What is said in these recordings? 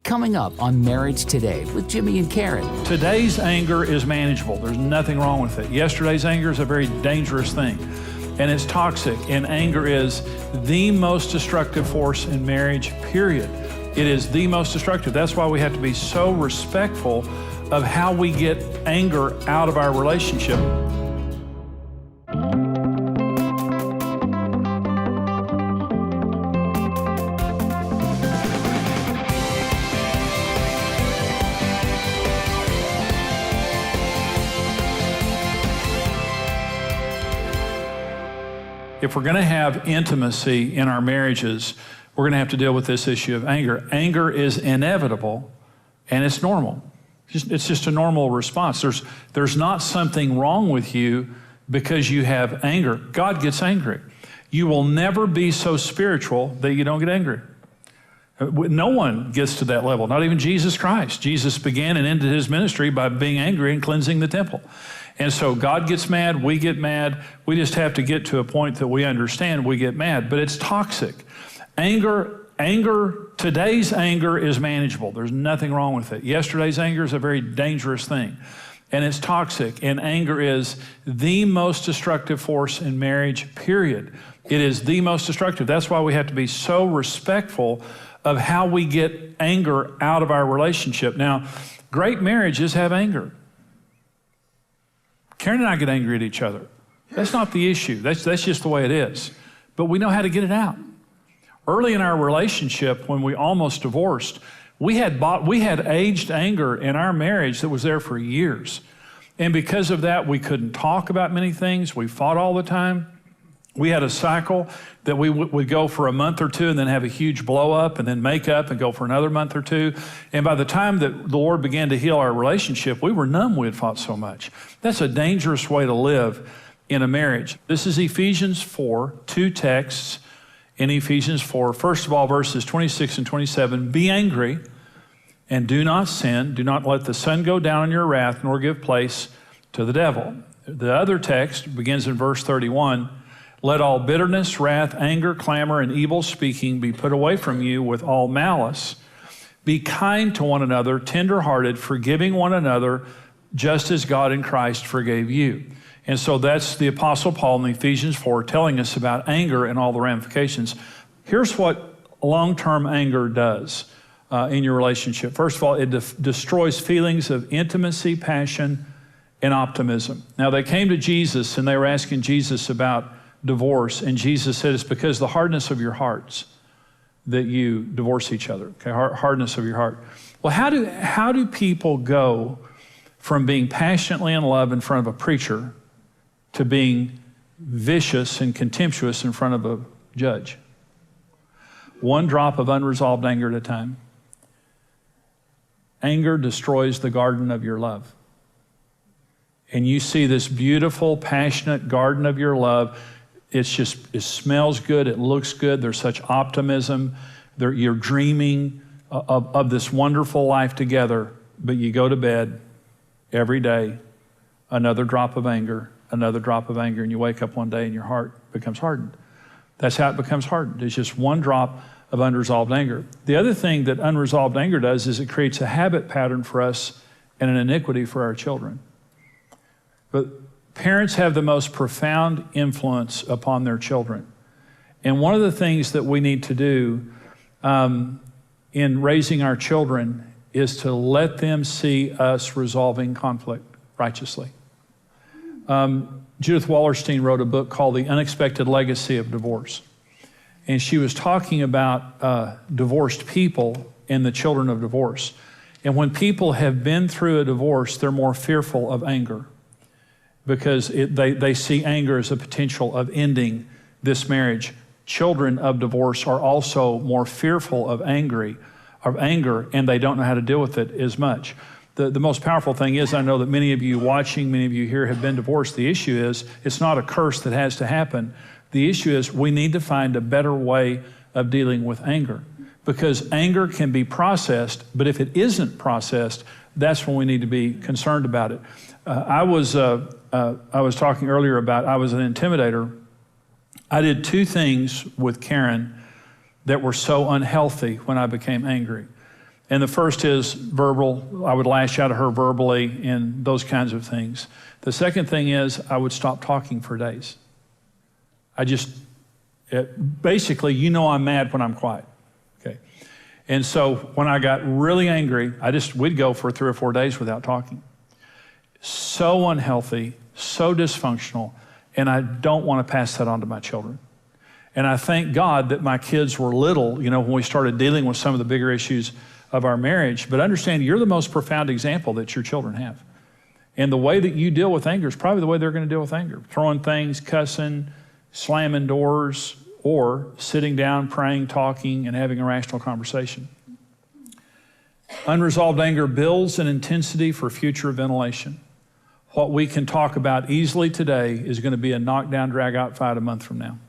Coming up on Marriage Today with Jimmy and Karen. Today's anger is manageable. There's nothing wrong with it. Yesterday's anger is a very dangerous thing, and it's toxic, and anger is the most destructive force in marriage, period. It is the most destructive. That's why we have to be so respectful of how we get anger out of our relationship. If we're going to have intimacy in our marriages, we're going to have to deal with this issue of anger. Anger is inevitable, and it's normal. It's just a normal response. There's not something wrong with you because you have anger. God gets angry. You will never be so spiritual that you don't get angry. No one gets to that level, not even Jesus Christ. Jesus began and ended his ministry by being angry and cleansing the temple. And so God gets mad, we get mad. We just have to get to a point that we understand we get mad, but it's toxic. Today's anger is manageable. There's nothing wrong with it. Yesterday's anger is a very dangerous thing, and it's toxic, and anger is the most destructive force in marriage, period. It is the most destructive. That's why we have to be so respectful of how we get anger out of our relationship. Now, great marriages have anger. Karen and I get angry at each other. That's not the issue. That's just the way it is. But we know how to get it out. Early in our relationship, when we almost divorced, we had aged anger in our marriage that was there for years. And because of that, we couldn't talk about many things. We fought all the time. We had a cycle that we would go for a month or two and then have a huge blow up and then make up and go for another month or two. And by the time that the Lord began to heal our relationship, we were numb. We had fought so much. That's a dangerous way to live in a marriage. This is Ephesians 4, two texts in Ephesians 4. First of all, verses 26 and 27, be angry and do not sin. Do not let the sun go down in your wrath, nor give place to the devil. The other text begins in verse 31. Let all bitterness, wrath, anger, clamor, and evil speaking be put away from you with all malice. Be kind to one another, tender-hearted, forgiving one another, just as God in Christ forgave you. And so that's the Apostle Paul in Ephesians 4 telling us about anger and all the ramifications. Here's what long-term anger does in your relationship. First of all, it destroys feelings of intimacy, passion, and optimism. Now, they came to Jesus and they were asking Jesus about divorce, and Jesus said it's because the hardness of your hearts that you divorce each other. Okay, hardness of your heart. Well, how do people go from being passionately in love in front of a preacher to being vicious and contemptuous in front of a judge? One drop of unresolved anger at a time. Anger destroys the garden of your love. And you see this beautiful, passionate garden of your love. It smells good, it looks good, there's such optimism, you're dreaming of this wonderful life together, but you go to bed every day, another drop of anger, and you wake up one day and your heart becomes hardened. That's how it becomes hardened. It's just one drop of unresolved anger. The other thing that unresolved anger does is it creates a habit pattern for us and an iniquity for our children. But parents have the most profound influence upon their children. And one of the things that we need to do in raising our children is to let them see us resolving conflict righteously. Judith Wallerstein wrote a book called The Unexpected Legacy of Divorce. And she was talking about divorced people and the children of divorce. And when people have been through a divorce, they're more fearful of anger, because they see anger as a potential of ending this marriage. Children of divorce are also more fearful of anger, and they don't know how to deal with it as much. The most powerful thing is, I know that many of you watching, many of you here have been divorced. The issue is, it's not a curse that has to happen. The issue is, we need to find a better way of dealing with anger, because anger can be processed, but if it isn't processed, that's when we need to be concerned about it. I was talking earlier about I was an intimidator. I did two things with Karen that were so unhealthy when I became angry. And the first is verbal. I would lash out at her verbally and those kinds of things. The second thing is I would stop talking for days. Basically, I'm mad when I'm quiet. Okay. And so when I got really angry, we'd go for 3 or 4 days without talking. So unhealthy, so dysfunctional, and I don't want to pass that on to my children. And I thank God that my kids were little, when we started dealing with some of the bigger issues of our marriage. But understand, you're the most profound example that your children have. And the way that you deal with anger is probably the way they're going to deal with anger. Throwing things, cussing, slamming doors, or sitting down, praying, talking, and having a rational conversation. Unresolved anger builds an intensity for future ventilation. What we can talk about easily today is going to be a knockdown, drag-out fight a month from now.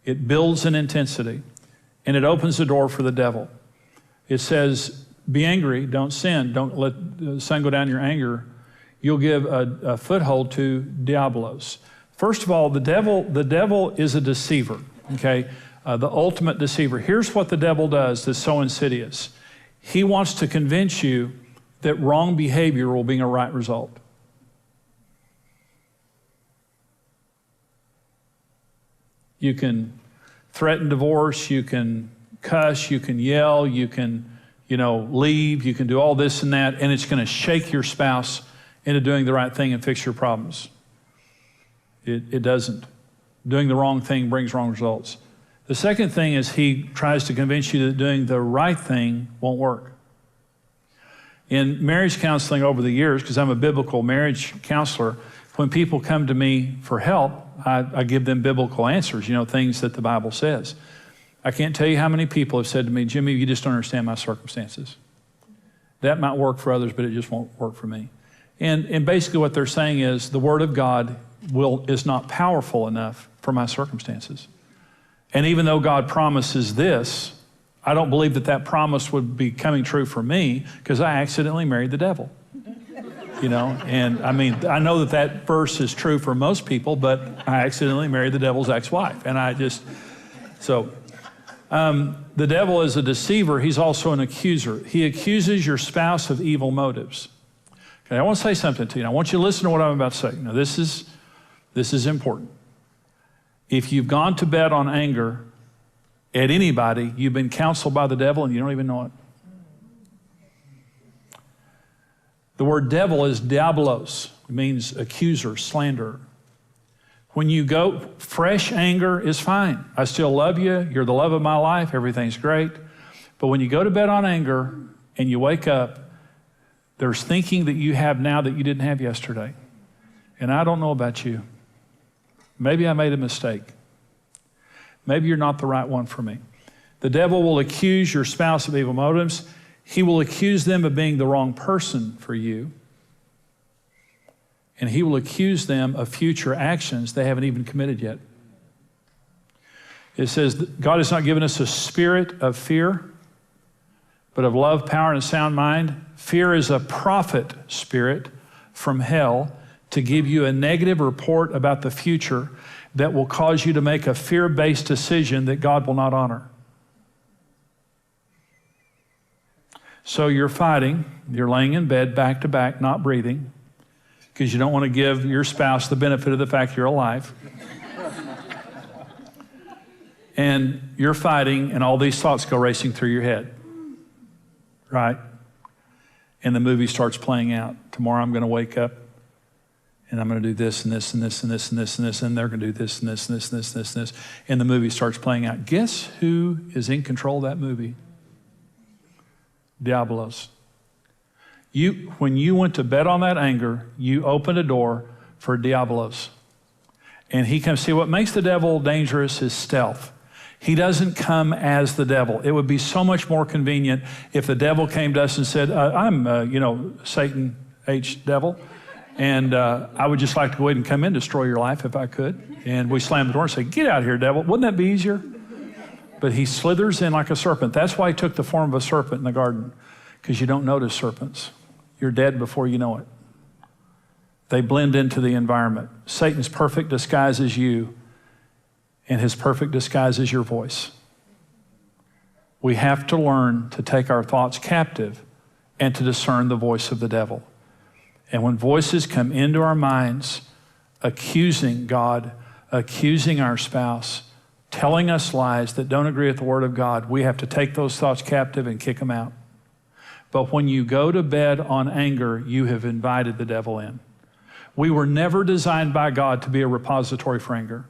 It builds an intensity, and it opens the door for the devil. It says, be angry, don't sin. Don't let the sun go down your anger. You'll give a foothold to diabolos. First of all, the devil is a deceiver, okay? The ultimate deceiver. Here's what the devil does that's so insidious. He wants to convince you that wrong behavior will bring a right result. You can threaten divorce, you can cuss, you can yell, you can, leave, you can do all this and that, and it's going to shake your spouse into doing the right thing and fix your problems. It doesn't. Doing the wrong thing brings wrong results. The second thing is he tries to convince you that doing the right thing won't work. In marriage counseling over the years, because I'm a biblical marriage counselor, when people come to me for help, I give them biblical answers, things that the Bible says. I can't tell you how many people have said to me, Jimmy, you just don't understand my circumstances. That might work for others, but it just won't work for me. And basically what they're saying is the Word of God is not powerful enough for my circumstances. And even though God promises this, I don't believe that promise would be coming true for me because I accidentally married the devil. And I know that verse is true for most people, but I accidentally married the devil's ex-wife. And the devil is a deceiver. He's also an accuser. He accuses your spouse of evil motives. Okay, I want to say something to you. I want you to listen to what I'm about to say. Now, this is important. If you've gone to bed on anger at anybody, you've been counseled by the devil and you don't even know it. The word devil is diabolos. It means accuser, slanderer. When you go, fresh anger is fine. I still love you. You're the love of my life. Everything's great. But when you go to bed on anger and you wake up, there's thinking that you have now that you didn't have yesterday. And I don't know about you. Maybe I made a mistake. Maybe you're not the right one for me. The devil will accuse your spouse of evil motives. He will accuse them of being the wrong person for you. And he will accuse them of future actions they haven't even committed yet. It says, God has not given us a spirit of fear, but of love, power, and a sound mind. Fear is a prophet spirit from hell to give you a negative report about the future that will cause you to make a fear-based decision that God will not honor. So you're fighting, you're laying in bed back to back, not breathing, because you don't want to give your spouse the benefit of the fact you're alive. And you're fighting, and all these thoughts go racing through your head, right? And the movie starts playing out. Tomorrow I'm going to wake up, and I'm going to do this and this and this and this and this and this, and they're going to do this and this and this and this and this and this. And the movie starts playing out. Guess who is in control of that movie? Diabolos. When you went to bed on that anger, you opened a door for Diabolos. And he comes. See, what makes the devil dangerous is stealth. He doesn't come as the devil. It would be so much more convenient if the devil came to us and said, I'm, Satan H. devil, and I would just like to go ahead and come in, destroy your life if I could. And we slam the door and say, get out of here, devil. Wouldn't that be easier? But he slithers in like a serpent. That's why he took the form of a serpent in the garden, because you don't notice serpents. You're dead before you know it. They blend into the environment. Satan's perfect disguise is you, and his perfect disguise is your voice. We have to learn to take our thoughts captive and to discern the voice of the devil. And when voices come into our minds, accusing God, accusing our spouse, telling us lies that don't agree with the Word of God, we have to take those thoughts captive and kick them out. But when you go to bed on anger, you have invited the devil in. We were never designed by God to be a repository for anger.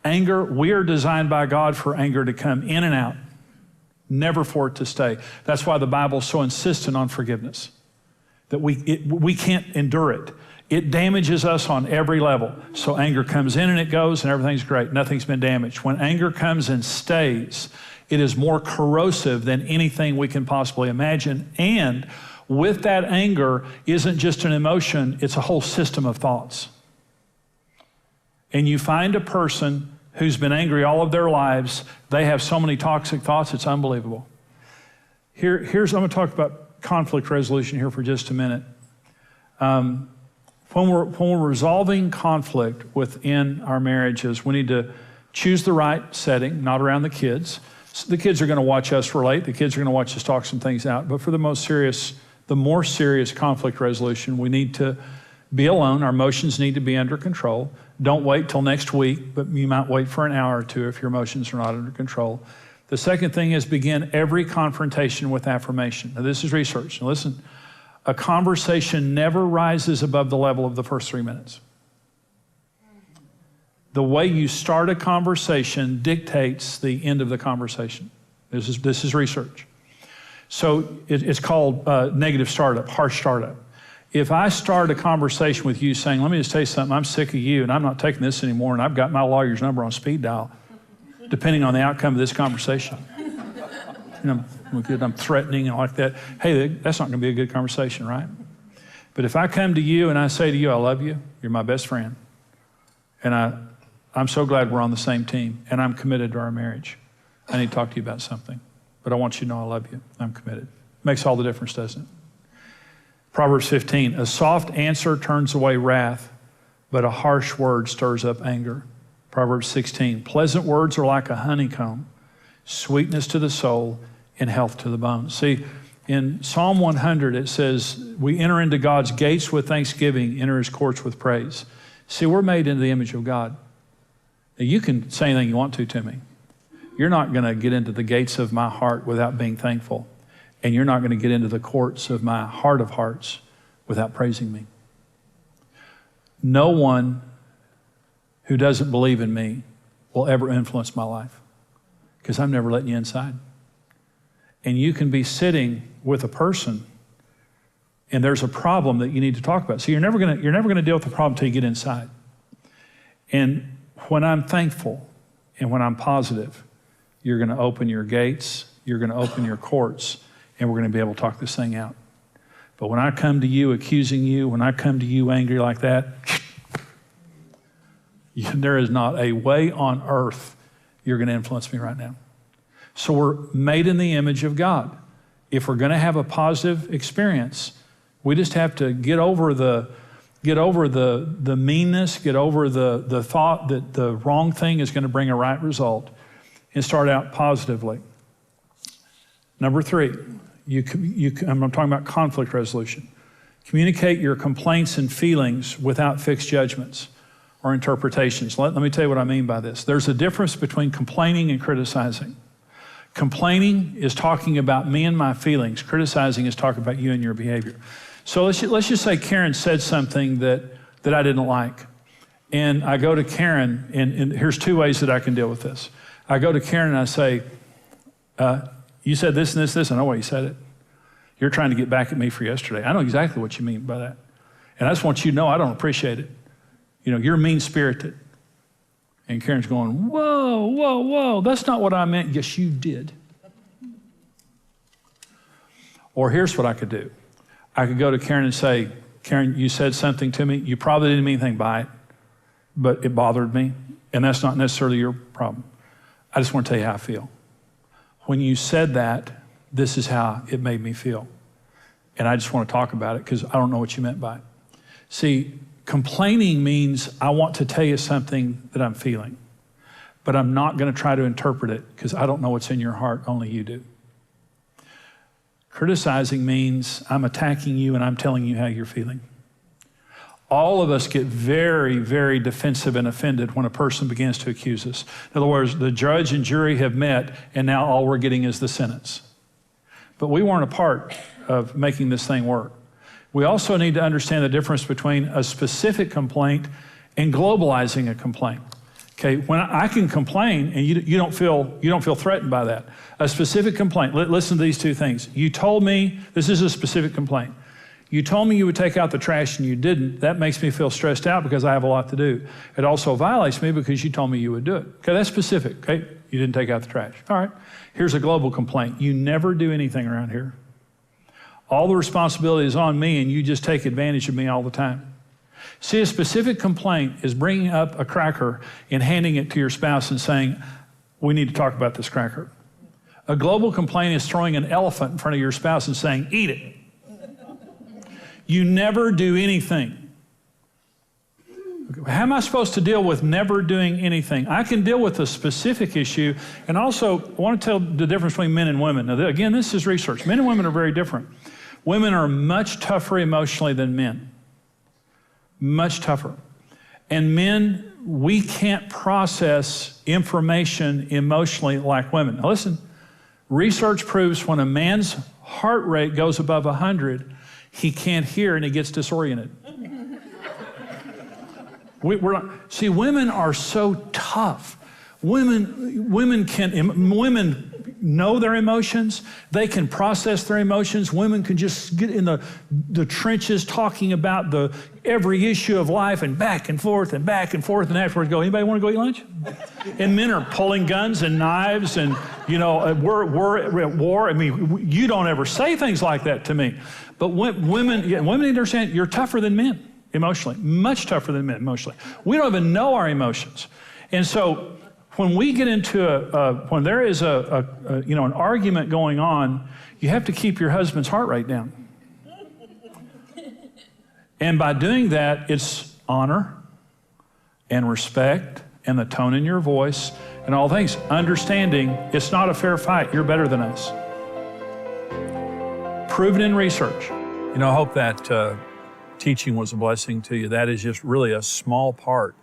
Anger, we are designed by God for anger to come in and out, never for it to stay. That's why the Bible is so insistent on forgiveness, that we can't endure it. It damages us on every level. So anger comes in and it goes and everything's great. Nothing's been damaged. When anger comes and stays, it is more corrosive than anything we can possibly imagine. And with that anger isn't just an emotion, it's a whole system of thoughts. And you find a person who's been angry all of their lives, they have so many toxic thoughts, it's unbelievable. I'm going to talk about conflict resolution here for just a minute. When we're resolving conflict within our marriages, we need to choose the right setting, not around the kids. The kids are going to watch us relate. The kids are going to watch us talk some things out. But for the more serious conflict resolution, we need to be alone. Our emotions need to be under control. Don't wait till next week, but you might wait for an hour or two if your emotions are not under control. The second thing is begin every confrontation with affirmation. Now, this is research. Now, listen, a conversation never rises above the level of the first 3 minutes. The way you start a conversation dictates the end of the conversation. This is research. So it's called negative startup, harsh startup. If I start a conversation with you saying, let me just tell you something, I'm sick of you and I'm not taking this anymore and I've got my lawyer's number on speed dial, depending on the outcome of this conversation. I'm threatening and like that. Hey, that's not going to be a good conversation, right? But if I come to you and I say to you, I love you, you're my best friend, and I'm so glad we're on the same team and I'm committed to our marriage. I need to talk to you about something, but I want you to know I love you. I'm committed. Makes all the difference, doesn't it? Proverbs 15, a soft answer turns away wrath, but a harsh word stirs up anger. Proverbs 16, pleasant words are like a honeycomb, sweetness to the soul and health to the bones. See, in Psalm 100, it says, we enter into God's gates with thanksgiving, enter his courts with praise. See, we're made into the image of God. Now, you can say anything you want to me. You're not going to get into the gates of my heart without being thankful. And you're not going to get into the courts of my heart of hearts without praising me. No one who doesn't believe in me will ever influence my life because I'm never letting you inside. And you can be sitting with a person and there's a problem that you need to talk about. So you're never going to deal with the problem until you get inside. And when I'm thankful and when I'm positive, you're going to open your gates, you're going to open your courts, and we're going to be able to talk this thing out. But when I come to you accusing you, when I come to you angry like that, there is not a way on earth you're going to influence me right now. So we're made in the image of God. If we're going to have a positive experience, we just have to get over the meanness, get over the thought that the wrong thing is going to bring a right result, and start out positively. Number 3, I'm talking about conflict resolution. Communicate your complaints and feelings without fixed judgments or interpretations. Let me tell you what I mean by this. There's a difference between complaining and criticizing. Complaining is talking about me and my feelings. Criticizing is talking about you and your behavior. So let's just say Karen said something that I didn't like. And I go to Karen, and here's 2 ways that I can deal with this. I go to Karen and I say, you said this and this. I know why you said it. You're trying to get back at me for yesterday. I know exactly what you mean by that. And I just want you to know I don't appreciate it. You're mean-spirited. And Karen's going, whoa, whoa, whoa, that's not what I meant. Yes, you did. Or here's what I could do. I could go to Karen and say, Karen, you said something to me. You probably didn't mean anything by it, but it bothered me. And that's not necessarily your problem. I just want to tell you how I feel. When you said that, this is how it made me feel. And I just want to talk about it because I don't know what you meant by it. See, complaining means I want to tell you something that I'm feeling. but I'm not going to try to interpret it because I don't know what's in your heart, only you do. Criticizing means I'm attacking you and I'm telling you how you're feeling. All of us get very, very defensive and offended when a person begins to accuse us. In other words, the judge and jury have met, and now all we're getting is the sentence. But we weren't a part of making this thing work. We also need to understand the difference between a specific complaint and globalizing a complaint. Okay, when I can complain and you don't feel threatened by that. A specific complaint, listen to these two things. You told me, this is a specific complaint. You told me you would take out the trash and you didn't. That makes me feel stressed out because I have a lot to do. It also violates me because you told me you would do it. Okay, that's specific, okay? You didn't take out the trash. All right, here's a global complaint. You never do anything around here. All the responsibility is on me and you just take advantage of me all the time. See, a specific complaint is bringing up a cracker and handing it to your spouse and saying, we need to talk about this cracker. A global complaint is throwing an elephant in front of your spouse and saying, eat it. You never do anything. How am I supposed to deal with never doing anything? I can deal with a specific issue, and also I want to tell the difference between men and women. Now, again, this is research. Men and women are very different. Women are much tougher emotionally than men. Much tougher. And men, we can't process information emotionally like women. Now listen, research proves when a man's heart rate goes above 100, he can't hear and he gets disoriented. See, women are so tough. Women know their emotions. They can process their emotions. Women can just get in the trenches talking about every issue of life and back and forth and afterwards go, anybody want to go eat lunch? And men are pulling guns and knives and, we're at war. I mean, you don't ever say things like that to me. But women need to understand you're tougher than men emotionally, much tougher than men emotionally. We don't even know our emotions. And so when we get into when there is an argument going on, you have to keep your husband's heart rate down. And by doing that, it's honor and respect and the tone in your voice and all things. Understanding it's not a fair fight. You're better than us. Proven in research. I hope that teaching was a blessing to you. That is just really a small part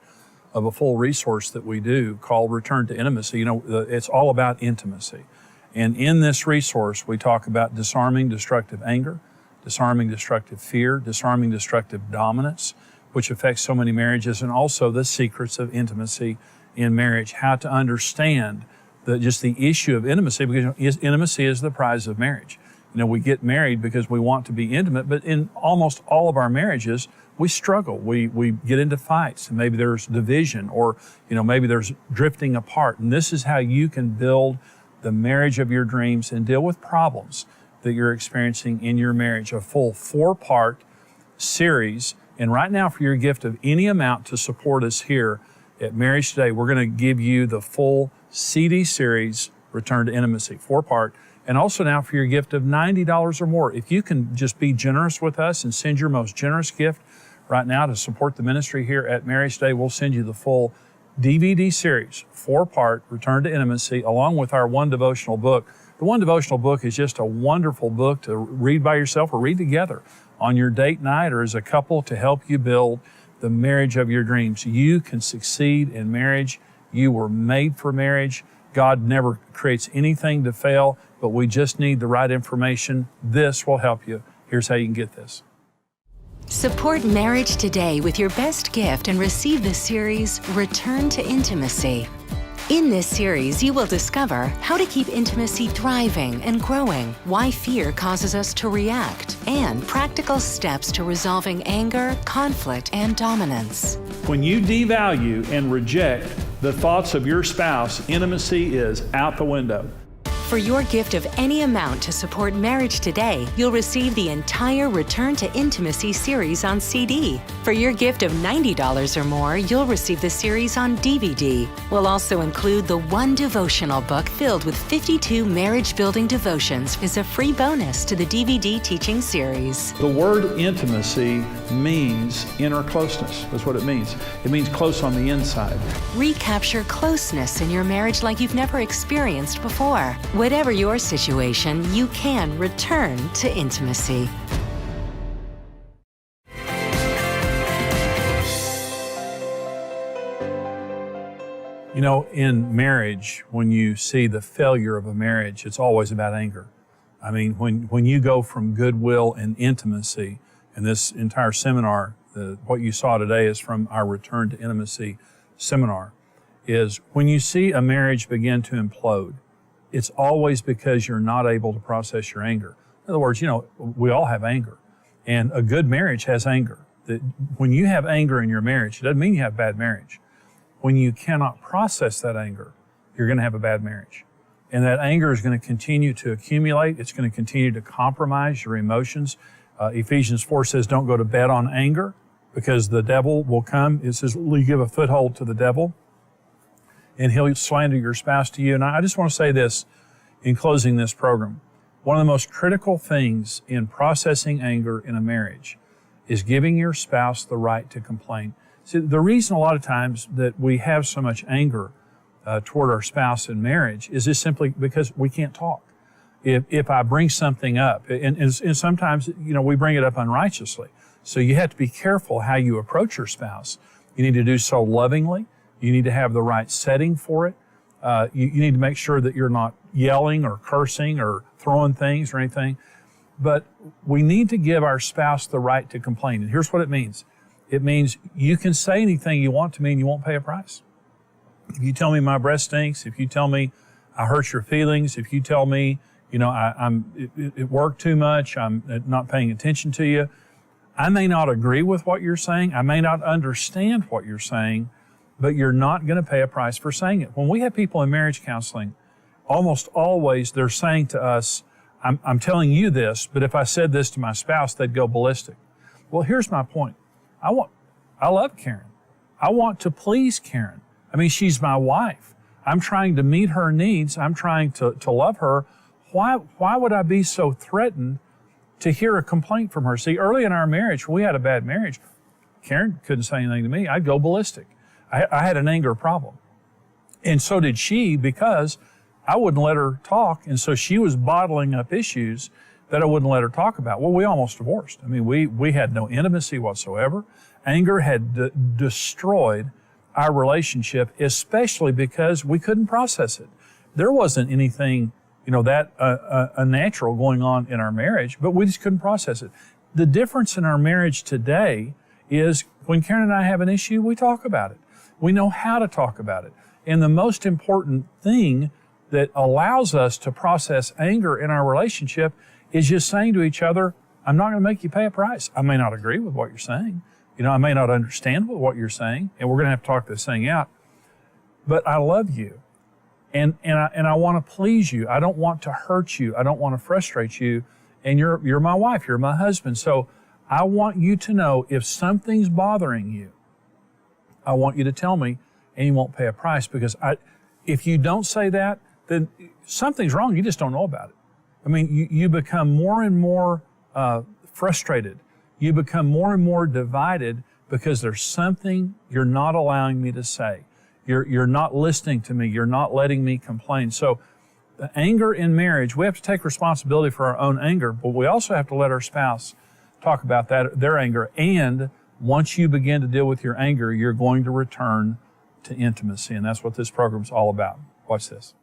of a full resource that we do called Return to Intimacy. It's all about intimacy. And in this resource, we talk about disarming destructive anger, disarming destructive fear, disarming destructive dominance, which affects so many marriages, and also the secrets of intimacy in marriage, how to understand just the issue of intimacy, because intimacy is the prize of marriage. We get married because we want to be intimate, but in almost all of our marriages, we struggle. We get into fights, and maybe there's division, or maybe there's drifting apart. And this is how you can build the marriage of your dreams and deal with problems that you're experiencing in your marriage. A full 4-part series. And right now, for your gift of any amount to support us here at Marriage Today, we're going to give you the full CD series, Return to Intimacy, 4-part. And also now for your gift of $90 or more, if you can just be generous with us and send your most generous gift right now to support the ministry here at Marriage Today, we'll send you the full DVD series, 4-part, Return to Intimacy, along with our one devotional book. The one devotional book is just a wonderful book to read by yourself or read together on your date night or as a couple to help you build the marriage of your dreams. You can succeed in marriage. You were made for marriage. God never creates anything to fail, but we just need the right information. This will help you. Here's how you can get this. Support Marriage Today with your best gift and receive the series Return to Intimacy. In this series, you will discover how to keep intimacy thriving and growing, why fear causes us to react, and practical steps to resolving anger, conflict, and dominance. When you devalue and reject the thoughts of your spouse, intimacy is out the window. For your gift of any amount to support Marriage Today, you'll receive the entire Return to Intimacy series on CD. For your gift of $90 or more, you'll receive the series on DVD. We'll also include the one devotional book filled with 52 marriage-building devotions as a free bonus to the DVD teaching series. The word intimacy means inner closeness. That's what it means. It means close on the inside. Recapture closeness in your marriage like you've never experienced before. Whatever your situation, you can return to intimacy. You know, in marriage, when you see the failure of a marriage, it's always about anger. I mean, when you go from goodwill and intimacy, and this entire seminar, what you saw today is from our Return to Intimacy seminar, is when you see a marriage begin to implode, it's always because you're not able to process your anger. In other words, you know, we all have anger, and a good marriage has anger. When you have anger in your marriage, it doesn't mean you have a bad marriage. When you cannot process that anger, you're going to have a bad marriage. And that anger is going to continue to accumulate. It's going to continue to compromise your emotions. Ephesians 4 says, don't go to bed on anger because the devil will come. It says, you give a foothold to the devil and he'll slander your spouse to you. And I just want to say this in closing this program. One of the most critical things in processing anger in a marriage is giving your spouse the right to complain. See, the reason a lot of times that we have so much anger toward our spouse in marriage is just simply because we can't talk. If I bring something up, and sometimes, you know, we bring it up unrighteously. So you have to be careful how you approach your spouse. You need to do so lovingly. You need to have the right setting for it. You need to make sure that you're not yelling or cursing or throwing things or anything. But we need to give our spouse the right to complain. And here's what it means. It means you can say anything you want to me and you won't pay a price. If you tell me my breath stinks, if you tell me I hurt your feelings, if you tell me, you know, it worked too much, I'm not paying attention to you, I may not agree with what you're saying. I may not understand what you're saying, but you're not going to pay a price for saying it. When we have people in marriage counseling, almost always they're saying to us, I'm telling you this, but if I said this to my spouse, they'd go ballistic. Well, here's my point. I love Karen. I want to please Karen. I mean, she's my wife. I'm trying to meet her needs. I'm trying to love her. Why would I be so threatened to hear a complaint from her? See, early in our marriage, when we had a bad marriage, Karen couldn't say anything to me. I'd go ballistic. I had an anger problem. And so did she, because I wouldn't let her talk. And so she was bottling up issues that I wouldn't let her talk about. Well, we almost divorced. I mean, we had no intimacy whatsoever. Anger had destroyed our relationship, especially because we couldn't process it. There wasn't anything, you know, that unnatural going on in our marriage, but we just couldn't process it. The difference in our marriage today is when Karen and I have an issue, we talk about it. We know how to talk about it. And the most important thing that allows us to process anger in our relationship is just saying to each other, I'm not going to make you pay a price. I may not agree with what you're saying. You know, I may not understand what you're saying, and we're going to have to talk this thing out. But I love you, and I want to please you. I don't want to hurt you. I don't want to frustrate you. And you're my wife. You're my husband. So I want you to know if something's bothering you, I want you to tell me, and you won't pay a price, because if you don't say that, then something's wrong. You just don't know about it. I mean, you become more and more frustrated. You become more and more divided because there's something you're not allowing me to say. You're not listening to me. You're not letting me complain. So the anger in marriage, we have to take responsibility for our own anger, but we also have to let our spouse talk about their anger. And once you begin to deal with your anger, you're going to return to intimacy. And that's what this program's all about. Watch this.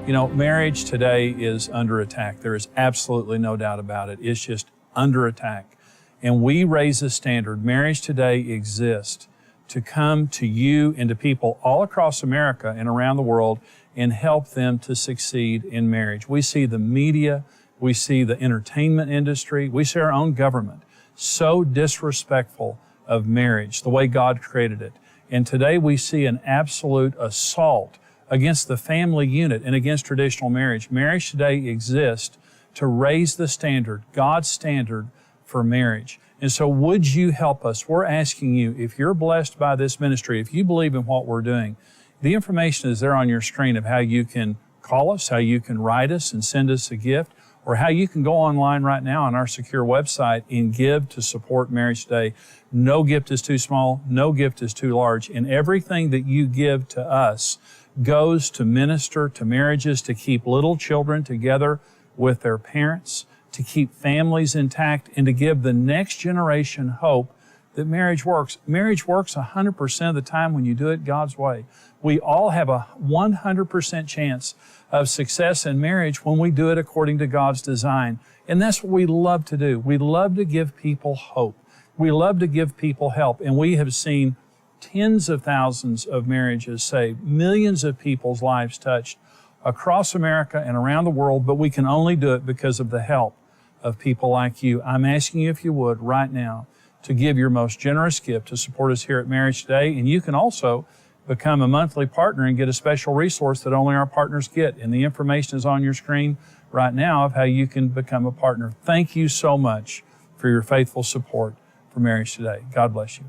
You know, marriage today is under attack. There is absolutely no doubt about it. It's just under attack. And we raise the standard. Marriage Today exists to come to you and to people all across America and around the world and help them to succeed in marriage. We see the media, we see the entertainment industry, we see our own government so disrespectful of marriage, the way God created it. And today we see an absolute assault against the family unit and against traditional marriage. Marriage Today exists to raise the standard, God's standard for marriage. And so would you help us? We're asking you, if you're blessed by this ministry, if you believe in what we're doing, the information is there on your screen of how you can call us, how you can write us and send us a gift, or how you can go online right now on our secure website and give to support Marriage Today. No gift is too small, no gift is too large, and everything that you give to us goes to minister to marriages, to keep little children together with their parents, to keep families intact, and to give the next generation hope that marriage works. Marriage works 100% of the time when you do it God's way. We all have a 100% chance of success in marriage when we do it according to God's design. And that's what we love to do. We love to give people hope. We love to give people help. And we have seen tens of thousands of marriages saved, millions of people's lives touched across America and around the world, but we can only do it because of the help of people like you. I'm asking you, if you would, right now, to give your most generous gift to support us here at Marriage Today. And you can also become a monthly partner and get a special resource that only our partners get. And the information is on your screen right now of how you can become a partner. Thank you so much for your faithful support for Marriage Today. God bless you.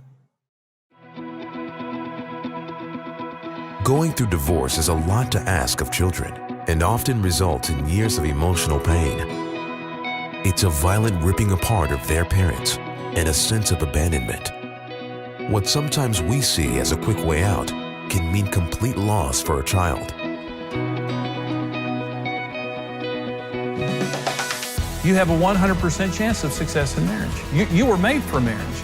Going through divorce is a lot to ask of children and often results in years of emotional pain. It's a violent ripping apart of their parents and a sense of abandonment. What sometimes we see as a quick way out can mean complete loss for a child. You have a 100% chance of success in marriage. You were made for marriage.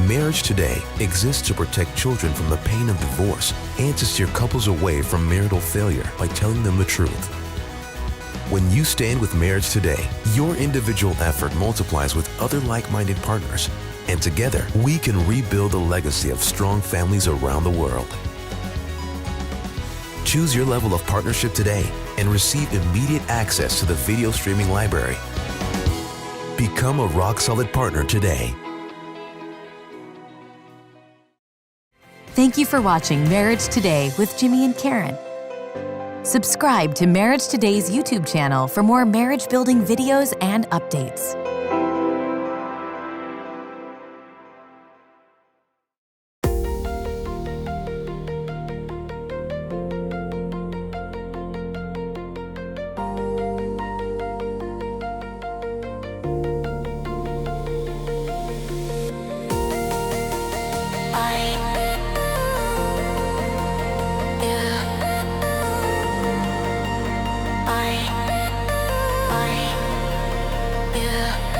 Marriage Today exists to protect children from the pain of divorce and to steer couples away from marital failure by telling them the truth. When you stand with Marriage Today, your individual effort multiplies with other like-minded partners, and together we can rebuild a legacy of strong families around the world. Choose your level of partnership today and receive immediate access to the video streaming library. Become a rock-solid partner today. Thank you for watching Marriage Today with Jimmy and Karen. Subscribe to Marriage Today's YouTube channel for more marriage-building videos and updates. Yeah.